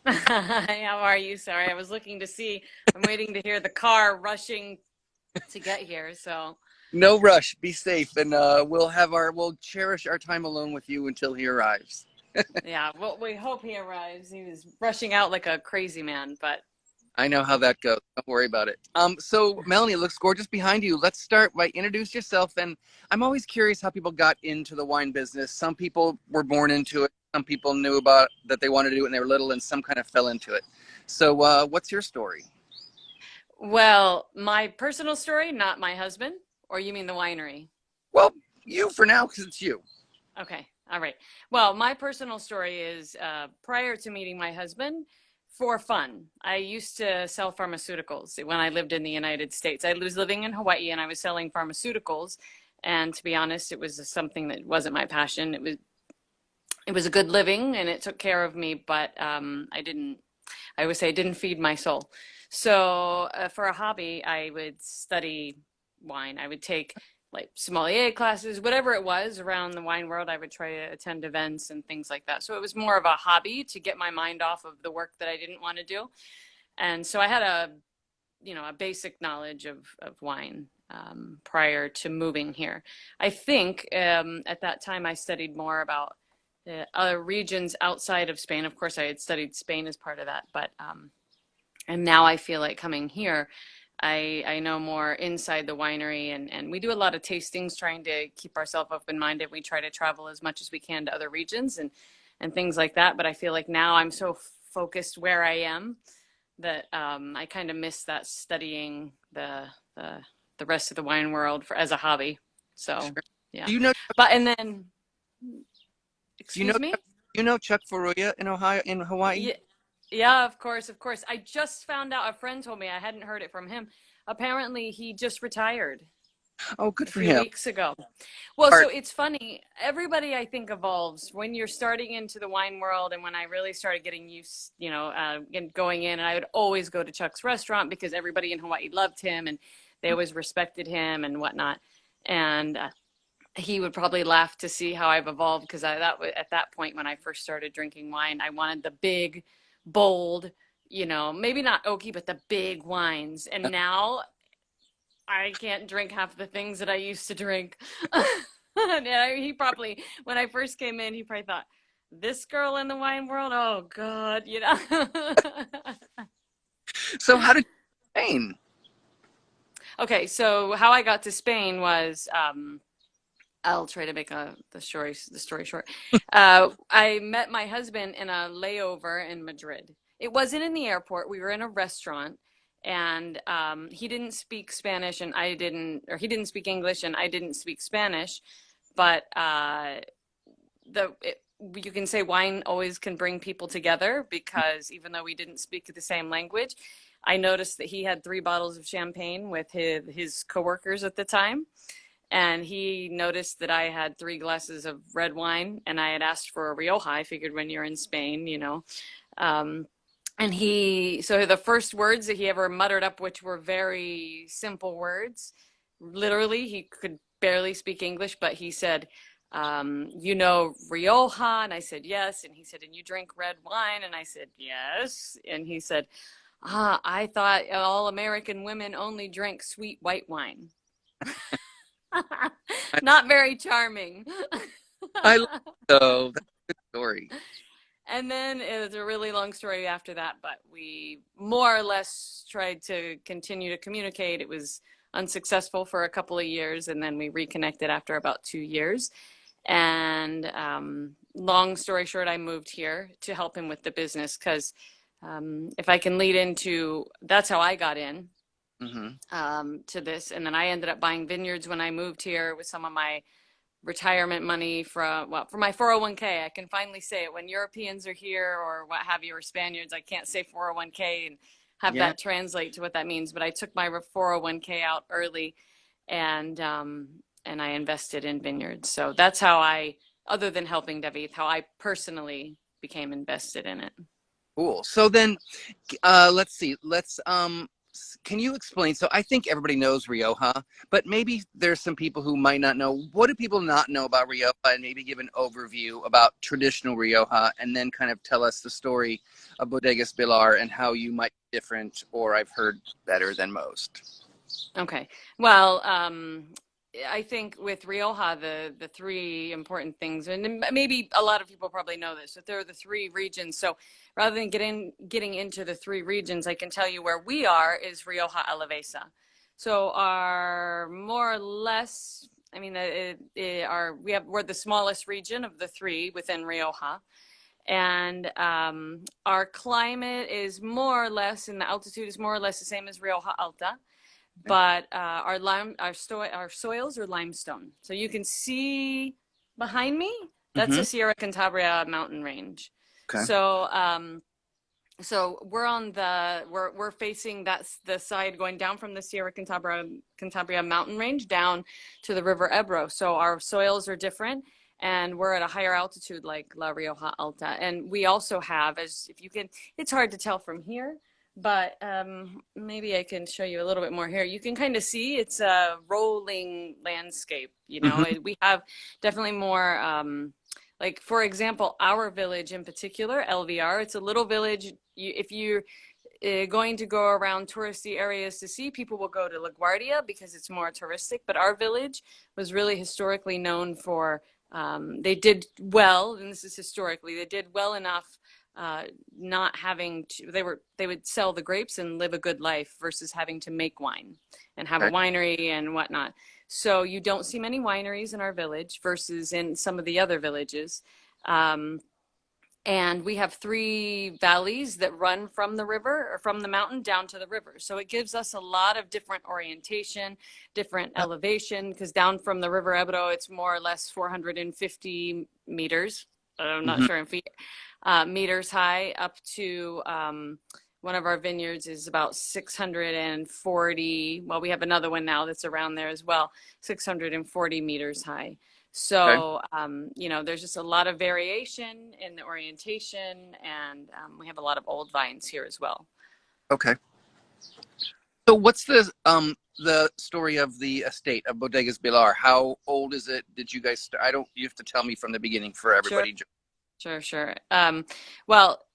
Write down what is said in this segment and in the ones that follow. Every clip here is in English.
How are you? Sorry, I was looking to see. I'm waiting to hear the car rushing to get here. So, No rush. Be safe, and we'll cherish our time alone with you until he arrives. yeah, well, we hope he arrives. He was rushing out like a crazy man, but I know how that goes. Don't worry about it. So Melanie, it looks gorgeous behind you. Let's start by introduce yourself. And I'm always curious how people got into the wine business. Some people were born into it. Some people knew about that they wanted to do it when they were little, and some kind of fell into it. So, what's your story? well, my personal story, not my husband, or you mean the winery? Well, you for now, because it's you. Okay, all right. Well, my personal story is prior to meeting my husband, for fun. I used to sell pharmaceuticals when I lived in the United States. I was living in Hawaii and I was selling pharmaceuticals. And to be honest, it was something that wasn't my passion. It was a good living and it took care of me, but I would say it didn't feed my soul. So for a hobby, I would study wine. I would take like sommelier classes, whatever it was around the wine world. I would try to attend events and things like that. So it was more of a hobby to get my mind off of the work that I didn't want to do. And so I had a basic knowledge of wine prior to moving here. I think at that time I studied more about the other regions outside of Spain. Of course, I had studied Spain as part of that, but and now I feel like coming here, I know more inside the winery, and we do a lot of tastings, trying to keep ourselves open-minded. We try to travel as much as we can to other regions and things like that. But I feel like now I'm so focused where I am that I kind of miss that studying the the rest of the wine world for as a hobby. So Sure. yeah, Do you know? but and then Do you know? excuse me. You know Chuck Furuya in Ohio, in Hawaii? Yeah, yeah, of course, of course. I just found out, a friend told me, I hadn't heard it from him. Apparently, he just retired Oh, good a for few him. weeks ago. Well, Art. so it's funny. Everybody, I think, evolves when you're starting into the wine world. And when I really started getting used, going in, and I would always go to Chuck's restaurant because everybody in Hawaii loved him and they always respected him and whatnot. And he would probably laugh to see how I've evolved because at that point when I first started drinking wine, I wanted the big, bold, maybe not oaky, but the big wines. And now I can't drink half the things that I used to drink. And he probably, when I first came in, he probably thought, this girl in the wine world, oh God, So, how did you Spain? Okay, so how I got to Spain was I'll try to make the story short. I met my husband in a layover in Madrid. It wasn't in the airport. We were in a restaurant, and he didn't speak Spanish, and I didn't, or he didn't speak English, and I didn't speak Spanish. But the it, you can say wine always can bring people together because even though we didn't speak the same language, I noticed that he had 3 bottles of champagne with his coworkers at the time, and he noticed that I had 3 glasses of red wine, and I had asked for a Rioja. I figured when you're in Spain, Um, and so the first words that he ever muttered up, which were very simple words, literally, he could barely speak English, but he said, Rioja? And I said, yes. And he said, and you drink red wine? And I said, yes. And he said, I thought all American women only drank sweet white wine. I, Not very charming. I love so that's a good story. And then it was a really long story after that, but we more or less tried to continue to communicate. It was unsuccessful for a couple of years, and then we reconnected after about 2 years. And long story short, I moved here to help him with the business because if I can lead into that's how I got in Hmm. to this. And then I ended up buying vineyards when I moved here with some of my retirement money for my 401k. I can finally say it when Europeans are here or what have you, or Spaniards. I can't say 401k and have Yeah. that translate to what that means. But I took my 401k out early, and I invested in vineyards. So that's how other than helping David, how I personally became invested in it. Cool. So then, let's see. Let's Can you explain? So I think everybody knows Rioja, but maybe there's some people who might not know. What do people not know about Rioja? And maybe give an overview about traditional Rioja, and then kind of tell us the story of Bodegas Bhilar and how you might be different, or I've heard better than most. Okay. Well, I think with Rioja, the three important things, and maybe a lot of people probably know this, that there are the three regions. So rather than getting into the three regions, I can tell you where we are is Rioja Alavesa. So our more or less, I mean, we're the smallest region of the three within Rioja. And our climate is more or less, and the altitude is more or less the same as Rioja Alta, but our soils are limestone. So you can see behind me, that's the Mm-hmm. Sierra Cantabria mountain range. Okay. So so we're facing that's the side going down from the Sierra Cantabria mountain range down to the River Ebro. So our soils are different, and we're at a higher altitude like La Rioja Alta. And we also have, as if you can, it's hard to tell from here, but maybe I can show you a little bit more here. You can kind of see it's a rolling landscape. You know, Mm-hmm. we have definitely more. Like, for example, our village in particular, LVR, it's a little village. If you're going to go around touristy areas to see, people will go to LaGuardia because it's more touristic. But our village was really historically known for, they did well, and this is historically, they did well enough not having to, they would sell the grapes and live a good life versus having to make wine and have a Okay. winery and whatnot. So you don't see many wineries in our village versus in some of the other villages. Um, and we have three valleys that run from the river or from the mountain down to the river. So it gives us a lot of different orientation, different elevation, because down from the River Ebro, it's more or less 450 meters. I'm not Mm-hmm. sure in feet, meters high up to one of our vineyards is about 640. Well, we have another one now that's around there as well, 640 meters high. Okay. So, you know, there's just a lot of variation in the orientation, and we have a lot of old vines here as well. Okay. So what's the story of the estate of Bodegas Bhilar? How old is it? Did you guys I don't you have to tell me from the beginning for Sure, everybody. sure. Well,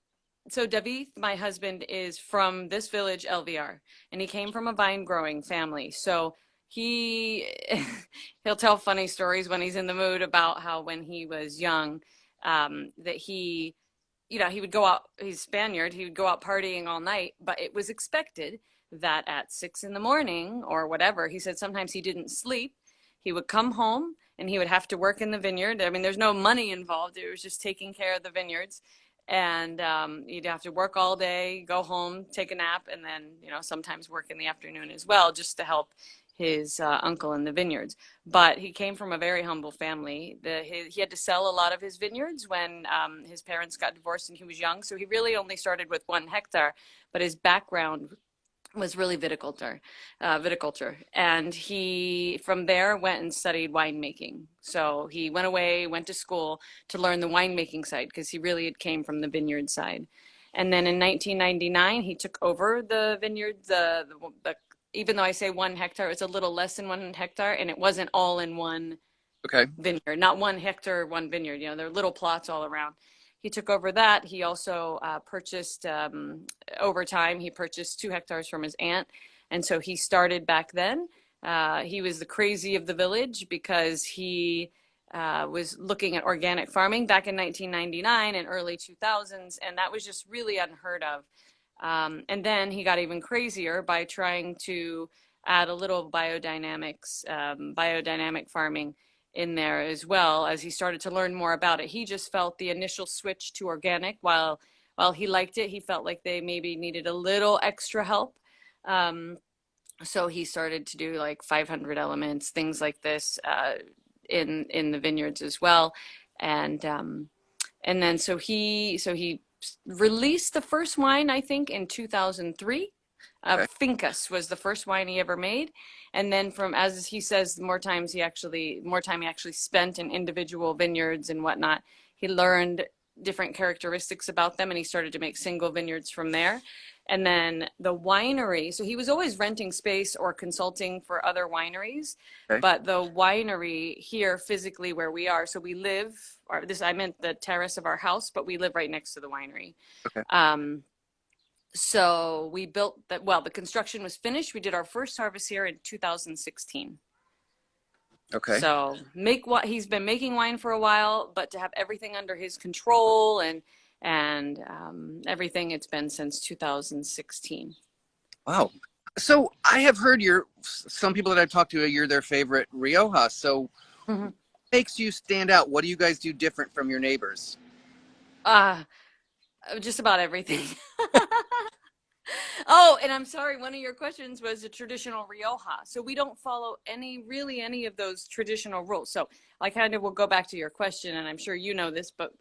so David, my husband, is from this village, LVR, and he came from a vine growing family. So he he'll tell funny stories when he's in the mood about how when he was young, that he, you know, he would go out, he's Spaniard, he would go out partying all night, but it was expected that at 6 in the morning or whatever, he said sometimes he didn't sleep. He would come home and he would have to work in the vineyard. I mean, there's no money involved. It was just taking care of the vineyards. And you'd have to work all day, go home, take a nap, and then, you know, sometimes work in the afternoon as well, just to help his uncle in the vineyards. But he came from a very humble family. He had to sell a lot of his vineyards when his parents got divorced and he was young. So he really only started with 1 hectare, but his background was really viticulture. And he, from there, went and studied winemaking. So he went away, went to school to learn the winemaking side because he really came from the vineyard side. And then in 1999, he took over the vineyard, even though I say 1 hectare, it's a little less than 1 hectare, and it wasn't all in one Okay. vineyard, not 1 hectare, one vineyard. You know, there are little plots all around. He took over that. He also purchased, over time, he purchased 2 hectares from his aunt. And so he started back then. He was the crazy of the village because he was looking at organic farming back in 1999 and early 2000s. And that was just really unheard of. And then he got even crazier by trying to add a little biodynamic farming in there as well as he started to learn more about it. He just felt the initial switch to organic, while he liked it, he felt like they maybe needed a little extra help. So he started to do like 500 elements, things like this, in the vineyards as well. And then so he released the first wine, I think, in 2003. Okay. Fincas was the first wine he ever made. And then from, as he says, the more time he actually spent in individual vineyards and whatnot, he learned different characteristics about them, and he started to make single vineyards from there. And then the winery, so he was always renting space or consulting for other wineries, Okay. but the winery here physically where we are, so we live, or this, I meant the terrace of our house, but we live right next to the winery. Okay. So we built that, well, the construction was finished. We did our first harvest here in 2016. Okay. So he's been making wine for a while, but to have everything under his control and everything, it's been since 2016. Wow. So I have heard some people that I've talked to, you're their favorite Rioja. So what makes you stand out? What do you guys do different from your neighbors? Just about everything. Oh, and I'm sorry, one of your questions was a traditional Rioja. So we don't follow really any of those traditional rules. So I kind of will go back to your question, and I'm sure you know this, but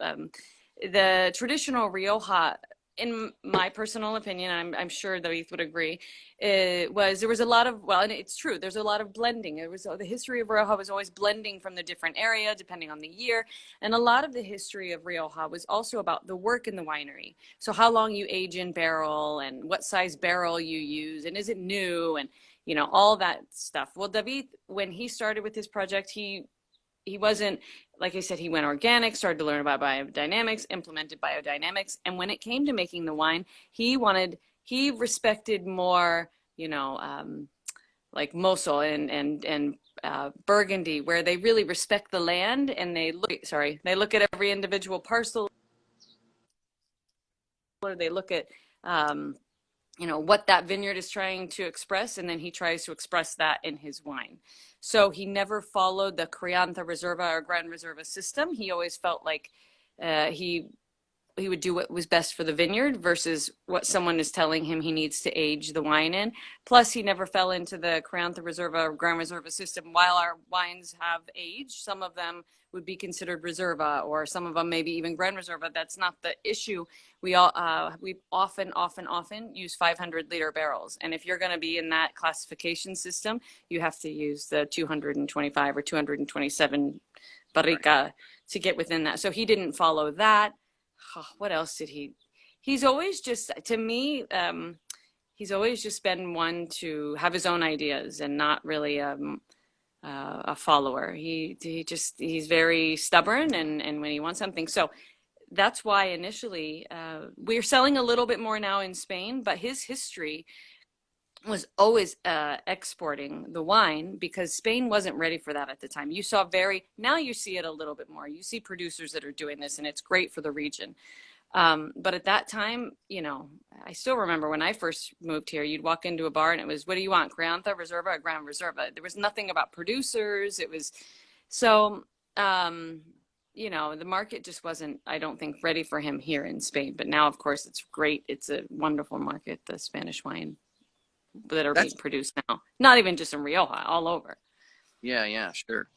the traditional Rioja, in my personal opinion, I'm sure David would agree, there was a lot of, well, and it's true, there's a lot of blending. The history of Rioja was always blending from the different area, depending on the year. And a lot of the history of Rioja was also about the work in the winery. So how long you age in barrel and what size barrel you use, and is it new, and, you know, all that stuff. Well, David, when he started with his project, he wasn't, like I said, he went organic, started to learn about biodynamics, implemented biodynamics. And when it came to making the wine, he respected more, you know, like Mosel and Burgundy, where they really respect the land, and they look at every individual parcel, or they look at, you know, what that vineyard is trying to express, and then he tries to express that in his wine. So he never followed the Crianza Reserva or Gran Reserva system. He always felt like he would do what was best for the vineyard versus what someone is telling him he needs to age the wine in. Plus, he never fell into the Crianza Reserva or Gran Reserva system. While our wines have aged, some of them would be considered Reserva, or some of them maybe even Gran Reserva. That's not the issue. We often use 500-liter barrels. And if you're going to be in that classification system, you have to use the 225 or 227 barrica to get within that. So he didn't follow that. What else did he's always just, to me, he's always just been one to have his own ideas and not really a follower. He's very stubborn, and when he wants something. So that's why initially we're selling a little bit more now in Spain, but his history was always exporting the wine, because Spain wasn't ready for that at the time. Now you see it a little bit more. You see producers that are doing this, and it's great for the region. But at that time, you know, I still remember when I first moved here, you'd walk into a bar and it was, what do you want? Crianza Reserva or Gran Reserva? There was nothing about producers. It was so, you know, the market just wasn't, I don't think, ready for him here in Spain. But now, of course, it's great. It's a wonderful market, the Spanish wine that are being produced now. Not even just in Rioja, all over. Yeah, sure.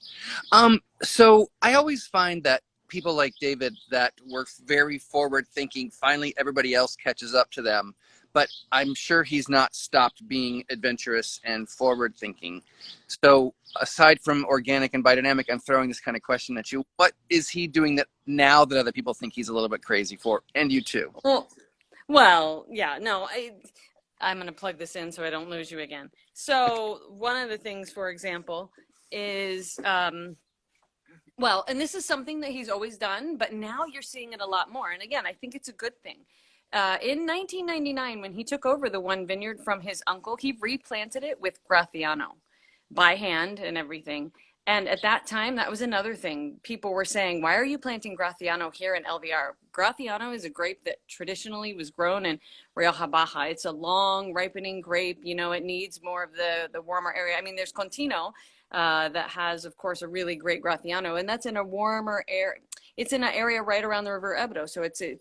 So I always find that people like David that were very forward thinking, finally everybody else catches up to them. But I'm sure he's not stopped being adventurous and forward thinking. So aside from organic and biodynamic, I'm throwing this kind of question at you. What is he doing that now that other people think he's a little bit crazy for? And you too. Well, yeah, no, I'm going to plug this in so I don't lose you again. So one of the things, for example, is, well, and this is something that he's always done, but now you're seeing it a lot more. And again, I think it's a good thing. In 1999, when he took over the one vineyard from his uncle, he replanted it with Graciano by hand and everything. And at that time, that was another thing. People were saying, why are you planting Graciano here in LVR? Graciano is a grape that traditionally was grown in Rioja Baja. It's a long ripening grape. You know, it needs more of the warmer area. I mean, there's Contino that has, of course, a really great Graciano, and that's in a warmer area. It's in an area right around the River Ebro. So it's a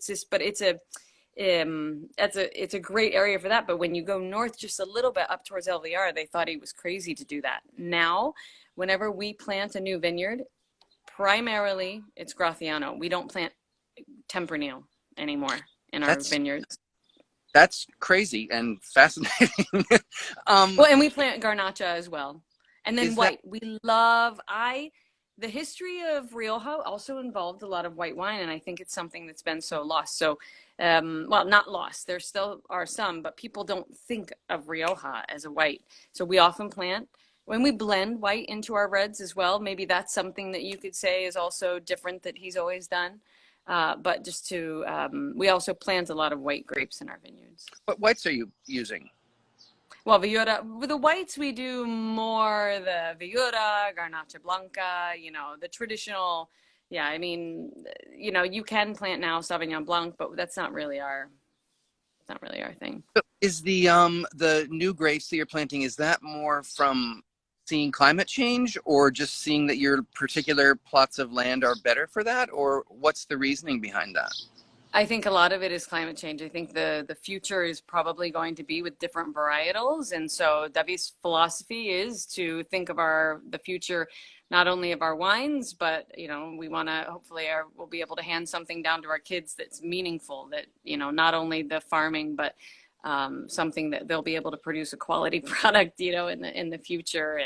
great area for that. But when you go north just a little bit up towards LVR, they thought he was crazy to do that. Now, whenever we plant a new vineyard, primarily it's Graciano. We don't plant Tempranillo anymore in our vineyards. That's crazy and fascinating. Well, and we plant Garnacha as well. And then white. We love, the history of Rioja also involved a lot of white wine, and I think it's something that's been so lost. So, well, not lost. There still are some, but people don't think of Rioja as a white. So we often plant when we blend white into our reds as well. Maybe that's something that you could say is also different that he's always done. But just to, we also plant a lot of white grapes in our vineyards. What whites are you using? Well, Viura, with the whites, we do more the Viura, Garnacha Blanca, the traditional. Yeah, I mean, you can plant now Sauvignon Blanc, but that's not really our thing. So is the new grapes that you're planting, is that more from seeing climate change or just seeing that your particular plots of land are better for that? Or what's the reasoning behind that? I think a lot of it is climate change. I think the future is probably going to be with different varietals. And so David's philosophy is to think of the future, not only of our wines, but, we want to hopefully we'll be able to hand something down to our kids that's meaningful, that, not only the farming, but something that they'll be able to produce a quality product, in the future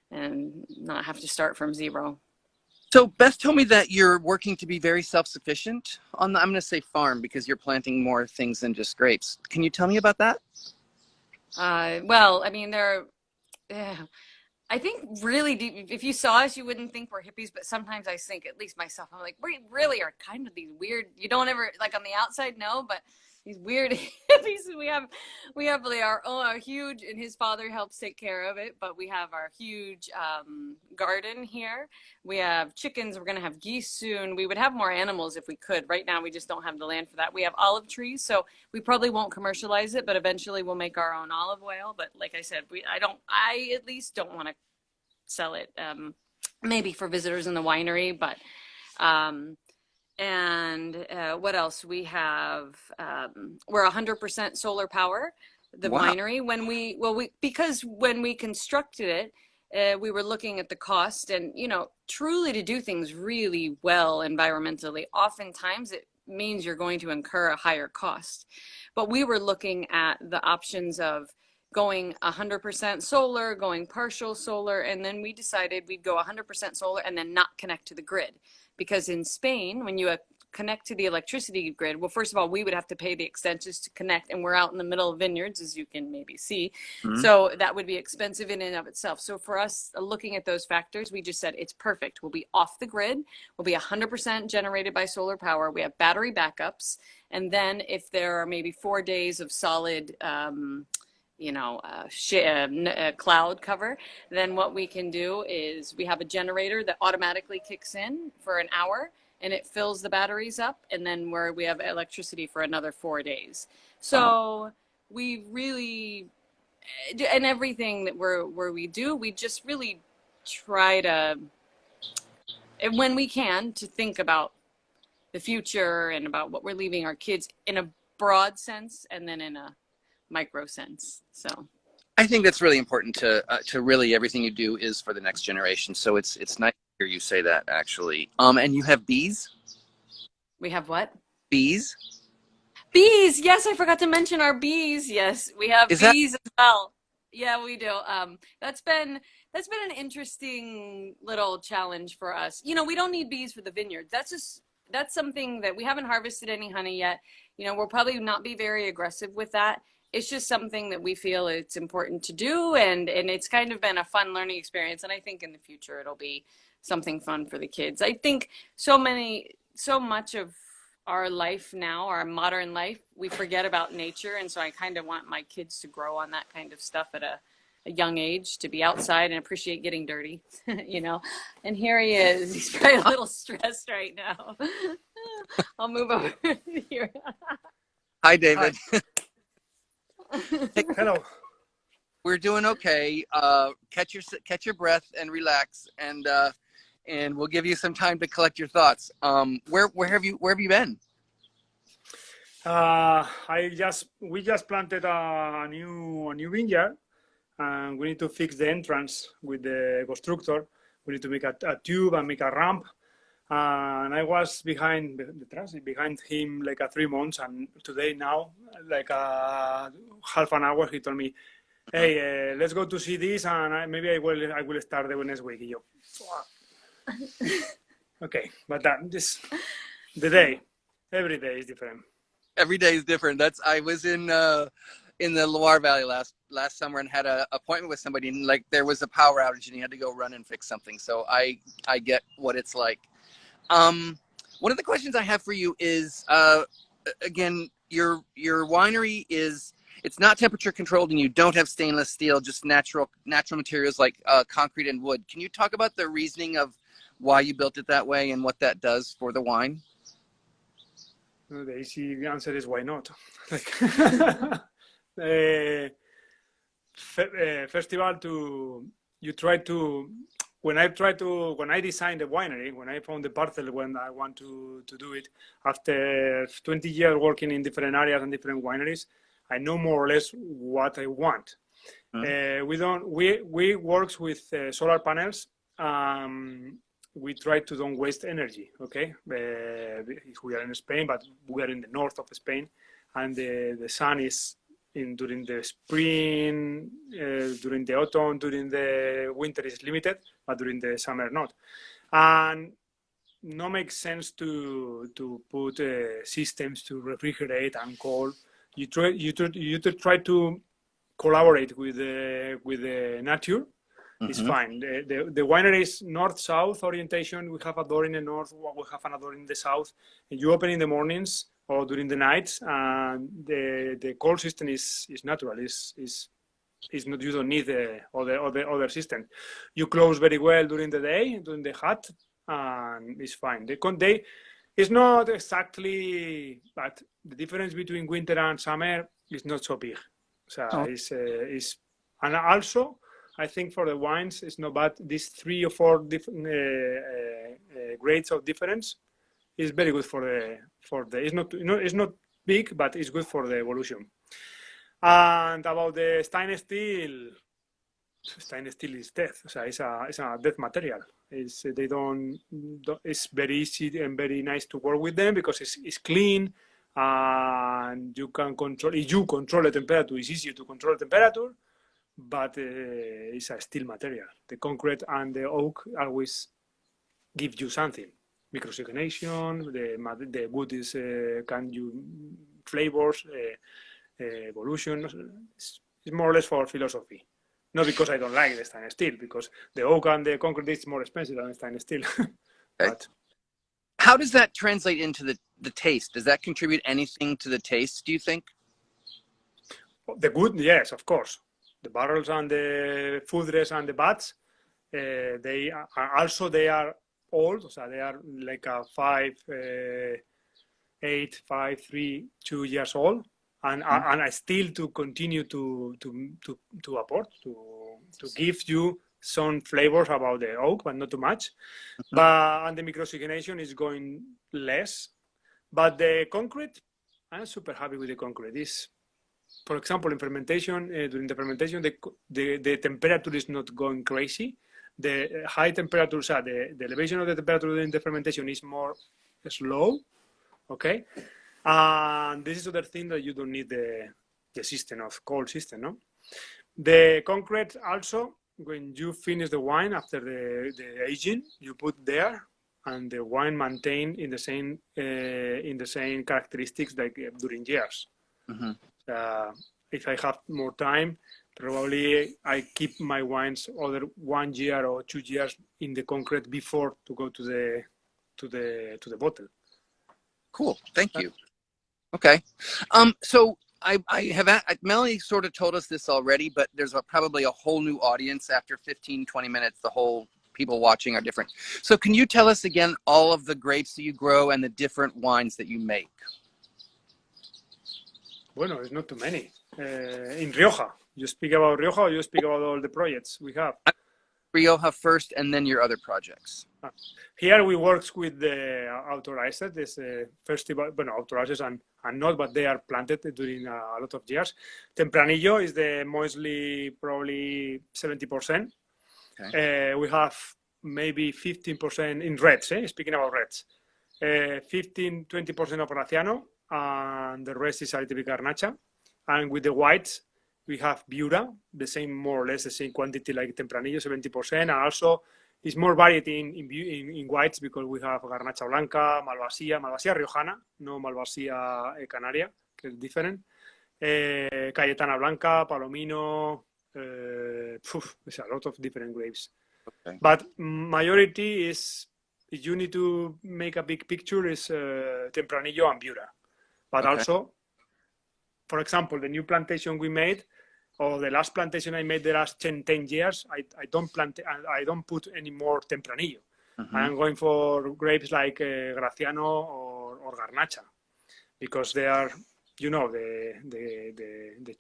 and not have to start from zero. So Beth told me that you're working to be very self-sufficient on I'm going to say farm because you're planting more things than just grapes. Can you tell me about that? Well, I mean, I think really deep, if you saw us, you wouldn't think we're hippies, but sometimes I think, at least myself, I'm like, we really are kind of these weird, you don't ever, like on the outside, no, but these weird hippies. We have like our huge, and his father helps take care of it, but we have our huge garden here. We have chickens. We're going to have geese soon. We would have more animals if we could. Right now, we just don't have the land for that. We have olive trees, so we probably won't commercialize it, but eventually we'll make our own olive oil. But like I said, I at least don't want to sell it, maybe for visitors in the winery, but and what else we have, we're 100% solar power, the Wow. winery. Because when we constructed it, we were looking at the cost, and truly to do things really well environmentally, oftentimes it means you're going to incur a higher cost. But we were looking at the options of going 100% solar, going partial solar, and then we decided we'd go 100% solar and then not connect to the grid. Because in Spain, when you connect to the electricity grid, well, first of all, we would have to pay the extensions to connect, and we're out in the middle of vineyards, as you can maybe see. Mm-hmm. So that would be expensive in and of itself. So for us, looking at those factors, we just said it's perfect. We'll be off the grid. We'll be 100% generated by solar power. We have battery backups. And then if there are maybe 4 days of solid cloud cover, then what we can do is we have a generator that automatically kicks in for an hour, and it fills the batteries up, and then we have electricity for another 4 days. So we really, and everything that we do, we just really try to, when we can, to think about the future and about what we're leaving our kids in a broad sense, and then in a micro sense. So I think that's really important to really, everything you do is for the next generation. So it's nice to hear you say that, actually. And you have bees? We have what? Bees? Bees. Yes, I forgot to mention our bees. Yes, we have bees as well. Yeah, we do. That's been an interesting little challenge for us. We don't need bees for the vineyard. That's something that we haven't harvested any honey yet. We'll probably not be very aggressive with that. It's just something that we feel it's important to do, and it's kind of been a fun learning experience. And I think in the future it'll be something fun for the kids. I think so much of our life now, our modern life, we forget about nature, and so I kind of want my kids to grow on that kind of stuff at a young age, to be outside and appreciate getting dirty, And here he is. He's probably a little stressed right now. I'll move over here. Hi, David. Hi. Hello. We're doing okay. Catch your breath and relax, and we'll give you some time to collect your thoughts. Where have you been? We just planted a new vineyard, and we need to fix the entrance with the constructor. We need to make a tube and make a ramp. And I was behind him like 3 months, and today now, like half an hour, he told me, "Hey, let's go to see this, and maybe I will start the next week." Okay, but every day is different. Every day is different. I was in the Loire Valley last summer and had an appointment with somebody, and like there was a power outage and he had to go run and fix something. So I get what it's like. One of the questions I have for you is again, your winery it's not temperature controlled and you don't have stainless steel, just natural materials like concrete and wood. Can you talk about the reasoning of why you built it that way and what that does for the wine? The easy answer is why not? Like, first of all, when I designed the winery, when I found the parcel, when I want to do it, after 20 years working in different areas and different wineries, I know more or less what I want. We work with solar panels. We try to don't waste energy, okay? We are in Spain, but we are in the north of Spain, and the sun is during the spring, during the autumn, during the winter is limited, but during the summer not. And no makes sense to put systems to refrigerate and cool. You try to collaborate with the nature. It's fine. The winery is north-south orientation. We have a door in the north, we have another door in the south. And you open in the mornings or during the nights, and the cold system is natural. Is not, you don't need other system. You close very well during the day, during the hot, and it's fine. It's not exactly, but the difference between winter and summer is not so big. So and also, I think for the wines, it's not bad. These 3 or 4 different grades of difference is very good for the. It's not big, but it's good for the evolution. And about the stainless steel is death. So it's a death material. It's very easy and very nice to work with them because it's clean and you can control. If you control the temperature, it's easier to control the temperature. But it's a steel material. The concrete and the oak always give you something. Microoxygenation, the wood is can you flavors, evolution. It's more or less for philosophy. Not because I don't like the stainless steel, because the oak and the concrete is more expensive than the stainless steel. But how does that translate into the taste? Does that contribute anything to the taste, do you think? The good, yes, of course. The barrels and the foodrest and the bats, they are old, so they are like a 8, 5, 3, 2 years old, and I still to continue to apport to give you some flavors about the oak, but not too much. And the microoxygenation is going less, but the concrete, I'm super happy with the concrete. For example, in fermentation, during the fermentation, the temperature is not going crazy. The high temperatures, the elevation of the temperature during the fermentation is more slow, okay? And this is other thing that you don't need the system of cold system, no? The concrete also, when you finish the wine after the aging, you put there, and the wine maintain in the same characteristics like during years. If I have more time, probably I keep my wines other 1 year or 2 years in the concrete before to go to the bottle. Cool, thank you. Okay, so I have Melanie sort of told us this already, but there's probably a whole new audience after 15-20 minutes. The whole people watching are different. So can you tell us again all of the grapes that you grow and the different wines that you make? Bueno, it's not too many. In Rioja, you speak about Rioja, or you speak about all the projects we have? Rioja first, and then your other projects. Here we work with the authorized. This festival, authorized and not, but they are planted during a lot of years. Tempranillo is the mostly probably 70%. Okay. We have maybe 15% in reds. Speaking about reds, 15-20% of Raciano. And the rest is Atypica Garnacha. And with the whites, we have Viura, the same, more or less the same quantity like Tempranillo, 70%. And also It's more variety in whites because we have Garnacha Blanca, Malvasia Riojana, no Malvasia Canaria, que is different. Cayetana Blanca, Palomino, there's a lot of different grapes. Okay. But majority is, if you need to make a big picture, is Tempranillo and Viura. But Okay. also, for example, the new plantation we made, or the last plantation I made the last 10 years, I don't put any more Tempranillo. I'm going for grapes like Graciano or Garnacha, because they are, you know, the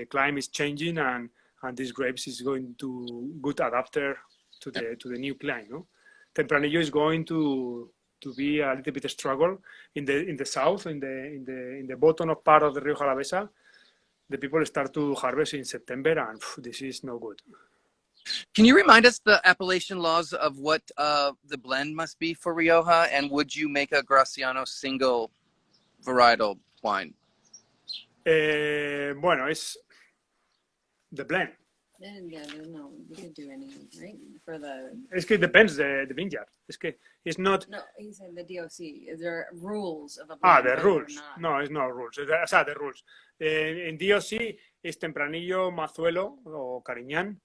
climate is changing, and these grapes is going to good adapter to the new climate. No? Tempranillo is going to be a little bit of struggle in the south, in the bottom of part of the Rioja Alavesa. The people start to harvest in September, and this is no good. Can you remind us the appellation laws of what the blend must be for Rioja, and would you make a Graciano single varietal wine? Bueno, it's the blend. Yeah, no, you can do any, right? For the... Es que it depends the vineyard. Es que it's not... No, he said the DOC. Is there rules of a blend? The rules. No, it's no rules. O sea, the rules. In DOC is Tempranillo, Mazuelo, or Cariñán,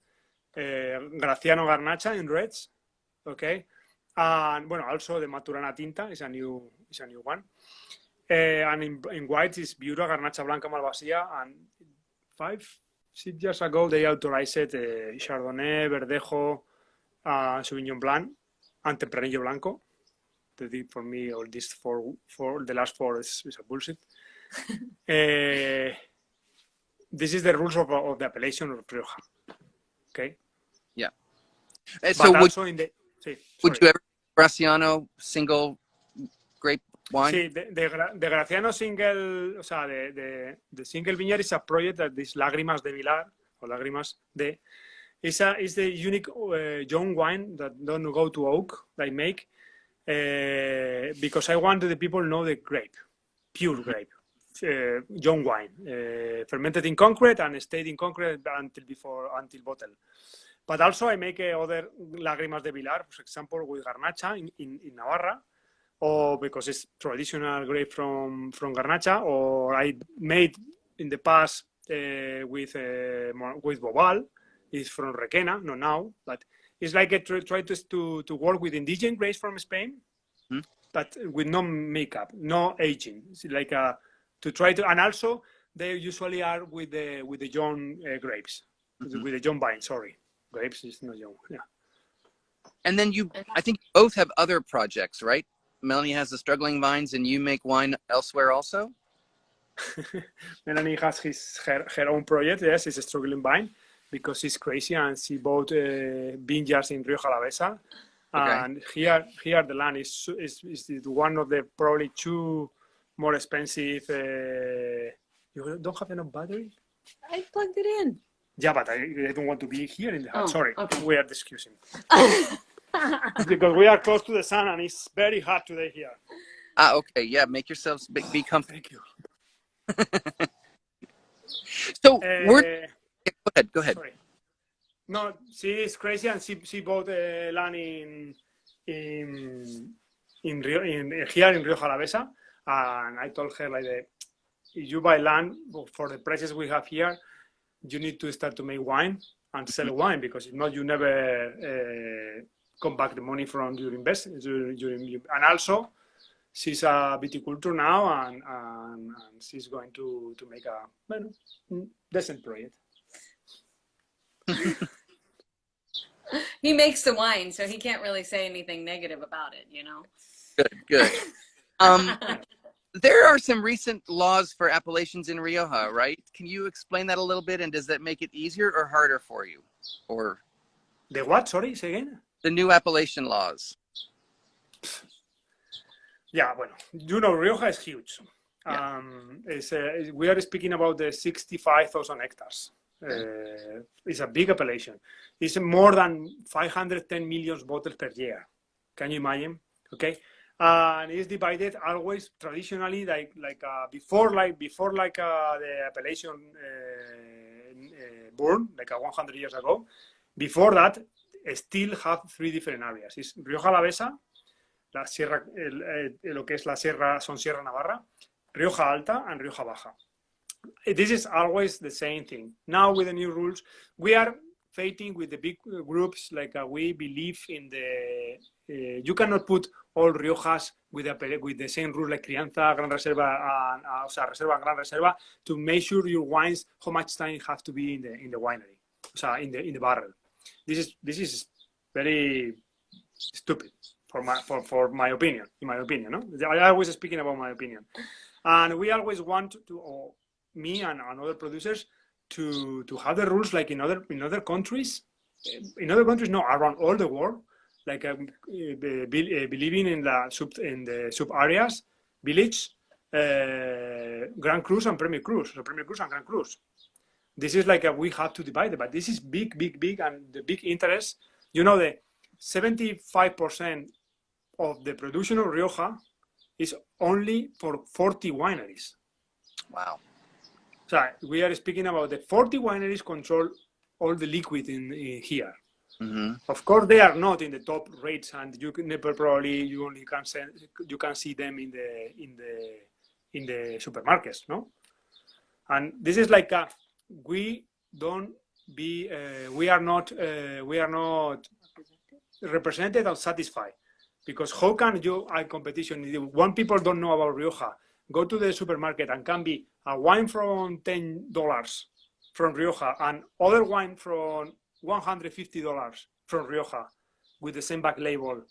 Graciano Garnacha in reds, okay? And, bueno, also the Maturana Tinta is a new one. And in whites is Viura, Garnacha Blanca, Malvasia, and 5-6 years ago, they authorized Chardonnay, Verdejo, Sauvignon Blanc, and Tempranillo Blanco. They did for me all these four the last four is a bullshit. This is the rules of the appellation of Rioja. Okay? Yeah. But So also would you ever Graciano single grape wine? Sí, the Graciano single, o sea, the single vineyard is a project that is Lágrimas de Vilar, or Lágrimas de, is the unique young wine that don't go to oak, that I make, because I want the people to know the grape, pure grape, young wine, fermented in concrete and stayed in concrete until bottle. But also I make other Lágrimas de Vilar, for example, with Garnacha in Navarra, or because it's traditional grape from Garnacha, or I made in the past with Bobal, it's from Requena, not now, but it's like I try to work with indigenous grapes from Spain, but with no makeup, no aging. It's like to try to, and also they usually are with the young grapes, with the young vine. Sorry, grapes is not young. Yeah. And then I think you both have other projects, right? Melanie has the struggling vines, and you make wine elsewhere also. Melanie has her own project. Yes, it's a struggling vine because she's crazy, and she bought vineyards in Rioja Alavesa. Okay. And here the land is one of the probably two more expensive. You don't have enough battery? I plugged it in. Yeah, but I don't want to be here in the house. Oh, Sorry, okay. we are discussing. Because we are close to the sun and it's very hot today here. Okay, yeah, make yourselves be comfortable. Thank you. So go ahead. Sorry. No, she is crazy, and she bought land in here in Rioja Alavesa, and I told her like if you buy land for the prices we have here, you need to start to make wine and sell wine, because if not, you never come back the money from your investment. And also, she's a viticulture now, and she's going to make a decent project. He makes the wine, so he can't really say anything negative about it, you know? Good. There are some recent laws for appellations in Rioja, right? Can you explain that a little bit, and does that make it easier or harder for you? Or The what? Sorry, say again? the new appellation laws? Yeah, bueno, you know, Rioja is huge. Yeah. We are speaking about the 65,000 hectares. It's a big appellation. It's more than 510 million bottles per year. Can you imagine? Okay, and it's divided always traditionally before the appellation born, like 100 years ago. Before that, still have three different areas. It's Rioja Alavesa, la Sierra, lo que es la Sierra, son Sierra Navarra, Rioja Alta, and Rioja Baja. This is always the same thing. Now with the new rules, we are fighting with the big groups. Like we believe in the, you cannot put all Riojas with the same rule like Crianza, Gran Reserva, and Reserva and Gran Reserva to make sure your wines, how much time have to be in the winery, in the barrel. This is very stupid for my opinion. In my opinion, no, I always speaking about my opinion, and we always want to, me and other producers, to have the rules like in other countries. In other countries, no, around all the world. Like believing in the sub areas, village, Grand Cruz and Premier Cruz, so Premier Cruz and Grand Cruz. This is like we have to divide it, but this is big, and the big interest. You know, the 75% of the production of Rioja is only for 40 wineries. Wow. So we are speaking about the 40 wineries control all the liquid in here. Mm-hmm. Of course, they are not in the top rates, and you can never probably you only can see them in the supermarkets, no. And this is like we are not represented or satisfied, because how can you competition? One people don't know about Rioja, go to the supermarket and can be a wine from $10 from Rioja and other wine from $150 from Rioja with the same back label.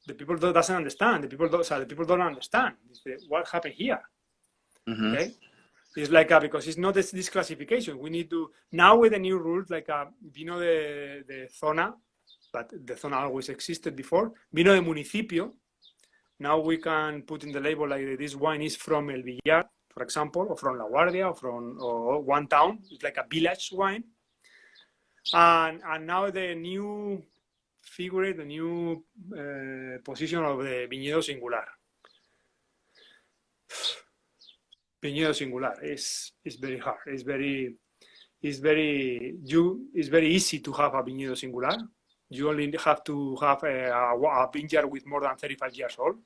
The people doesn't understand. The people don't understand what happened here. Mm-hmm. Okay, it's like because it's not this classification. We need to now with the new rules, like vino the zona, but the zona always existed before. Vino de municipio. Now we can put in the label like this wine is from El Villar, for example, or from La Guardia, or from one town. It's like a village wine. And now the new figure, the new position of the viñedo singular. Viñedo singular is very hard. It's very easy to have a viñedo singular. You only have to have a vineyard with more than 35 years old.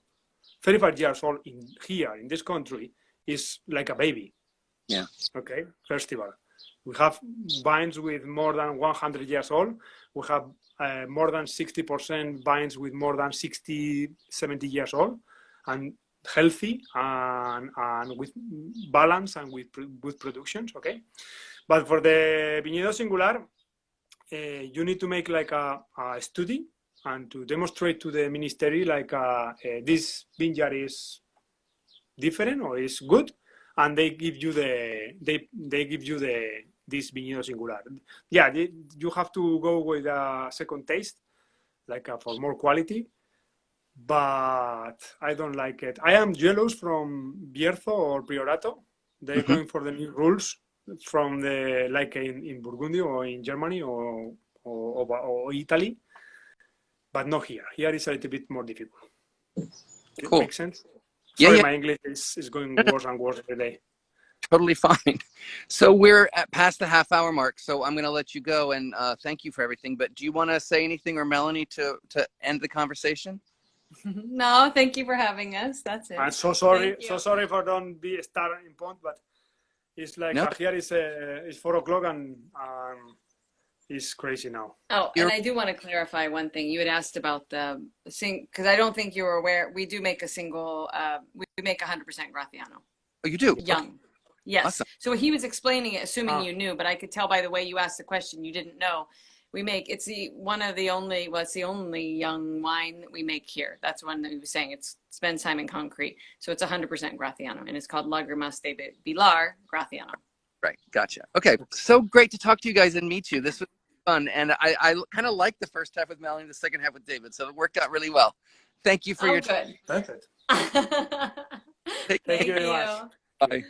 35 years old in this country is like a baby. Yeah. Okay. Festival. We have vines with more than 100 years old. We have more than 60% vines with more than 60, 70 years old, and healthy and with balance and with good productions. Okay. But for the viñedo singular, you need to make like a study and to demonstrate to the ministry like this vineyard is different or is good, and they give you this viñedo singular. Yeah, you have to go with a second taste, like for more quality. But I don't like it. I am jealous from Bierzo or Priorato. They're going for the new rules from the like in Burgundy or in Germany or Italy, but not here. Here is a little bit more difficult. Cool. Makes sense? Yeah, Sorry, my English is going worse and worse every day. Totally fine. So we're past the half-hour mark, so I'm going to let you go, and thank you for everything. But do you want to say anything, or Melanie, to end the conversation? No, thank you for having us. That's it. I'm so sorry for don't be starting in point, but it's like here is 4 o'clock and it's crazy now. Oh, and I do want to clarify one thing. You had asked about the because I don't think you were aware. We do make a single. We make 100% Graciano. Oh, you do? Young. Okay. Yes. Awesome. So he was explaining it, assuming you knew, but I could tell by the way you asked the question you didn't know. We make it's the only young wine that we make here. That's one that he was saying. It spends time in concrete, so it's 100% Graciano, and it's called Bodegas Bhilar Graciano. Right, gotcha. Okay, so great to talk to you guys and meet you. This was fun, and I kind of liked the first half with Melanie, the second half with David, so it worked out really well. Thank you for your time. Perfect. Thank you very much. you. Bye.